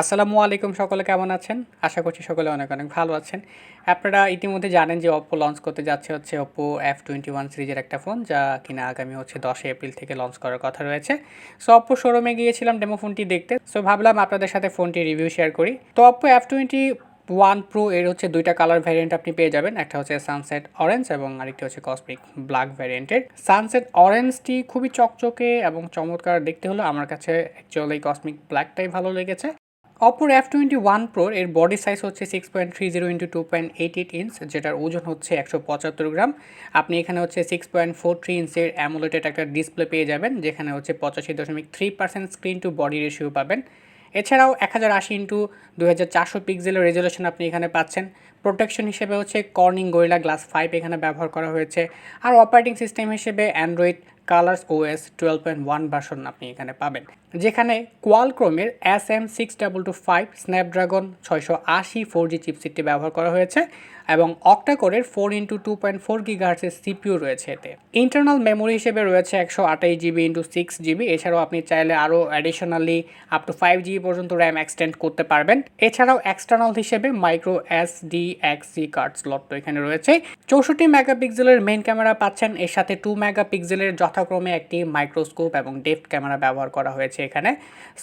আসসালামু আলাইকুম, সকলে কেমন আছেন? আশা করছি সকলে অনেক অনেক ভালো আছেন। আপনারা ইতিমধ্যে জানেন যে Oppo লঞ্চ করতে যাচ্ছে Oppo F21 সিরিজের একটা ফোন, যা কিনা আগামী 10 এপ্রিল থেকে লঞ্চ করার কথা রয়েছে। সো Oppo শোরুমে গিয়েছিলাম ডেমো ফোনটি দেখতে। সো ভাবলাম আপনাদের সাথে ফোনটি রিভিউ শেয়ার করি। তো Oppo F21 Pro এর দুইটা কালার ভ্যারিয়েন্ট আপনি পেয়ে যাবেন। একটা হচ্ছে সানসেট অরেঞ্জ এবং আরেকটি হচ্ছে কসমিক ব্ল্যাক ভ্যারিয়েন্টের। সানসেট অরেঞ্জটি খুবই চকচকে এবং চমৎকার দেখতে হলো। আমার কাছে অ্যাকচুয়ালি কসমিক ব্ল্যাকটাই ভালো লেগেছে। অপোর F21 Pro এর বডি সাইজ হচ্ছে 6.30 ইন্টু 2.88 ইঞ্চ, যেটার ওজন হচ্ছে 175 গ্রাম। আপনি এখানে 6.43 ইঞ্চের অ্যামোলেড একটা ডিসপ্লে পেয়ে যাবেন, যেখানে 85.3% স্ক্রিন টু বডি রেশিও পাবেন। এছাড়াও 1080 ইন্টু 2400 পিক্সেলের রেজলিউশন আপনি এখানে পাচ্ছেন। প্রোটেকশন হিসেবে কর্নিং গরিলা গ্লাস 5 এখানে ব্যবহার করা হয়েছে। আর অপারেটিং সিস্টেম হিসেবে অ্যান্ড্রয়েড কালার্স OS 12.1 ভার্সন আপনি এখানে পাবেন, যেখানে কোয়ালকমের SM6225 স্ন্যাপড্রাগন 680 4G চিপসেটটি ব্যবহার করা হয়েছে এবং অক্টাকোরের 4x2.4 GHz সিপিইউ রয়েছে এতে। ইন্টারনাল মেমোরি হিসেবে রয়েছে 128 GB ইন্টু 6 GB। এছাড়াও আপনি চাইলে আরও অ্যাডিশনালি আপ টু 5 GB পর্যন্ত র্যাম এক্সটেন্ড করতে পারবেন। এছাড়াও এক্সটার্নাল হিসেবে মাইক্রো SDXC কার্ড স্লট তো এখানে রয়েছে। 64 মেগাপিক্সেলের মেইন ক্যামেরা পাচ্ছেন, এর সাথে 2 মেগাপিক্সেলের যথাক্রমে একটি মাইক্রোস্কোপ এবং ডেপথ ক্যামেরা ব্যবহার করা হয়েছে এখানে।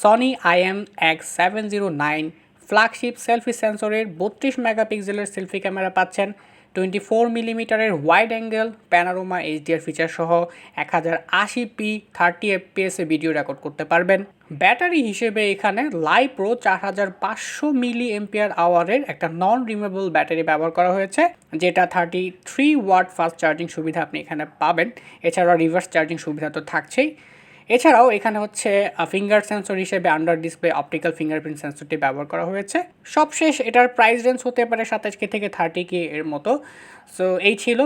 সনি IMX709 ফ্ল্যাগশিপ সেলফি সেন্সরের 32 মেগাপিক্সেলের সেলফি ক্যামেরা পাচ্ছেন। 24 মিলিমিটারের wide angle panorama HDR feature সহ 1080p 30 FPS ভিডিও রেকর্ড করতে পারবেন। ব্যাটারি হিসেবে এখানে লাইপ্রো 4500 মিলি এম্পিয়ার আওয়ারের একটা নন রিমুভেবল ব্যাটারি ব্যবহার করা হয়েছে, যেটা 33 ওয়াট ফাস্ট চার্জিং সুবিধা আপনি এখানে পাবেন। এছাড়াও রিভার্স চার্জিং সুবিধা তো থাকছেই। এছাড়াও এখানে ফিঙ্গার সেন্সর হিসেবে আন্ডার ডিসপ্লে অপটিক্যাল ফিঙ্গারপ্রিন্ট সেন্সরটি ব্যবহার করা হয়েছে। সবশেষ এটার প্রাইস রেঞ্জ হতে পারে 27K থেকে 30K এর মতো। সো এই ছিল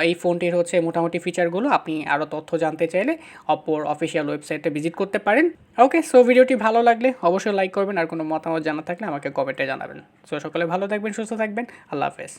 এই ফোনটির মোটামুটি ফিচারগুলো। আপনি আরও তথ্য জানতে চাইলে অপোর অফিসিয়াল ওয়েবসাইটে ভিজিট করতে পারেন। ওকে, সো ভিডিওটি ভালো লাগলে অবশ্যই লাইক করবেন, আর কোনো মতামত জানা থাকলে আমাকে কমেন্টে জানাবেন। সো সকলে ভালো থাকবেন, সুস্থ থাকবেন, আল্লাহ হাফেজ।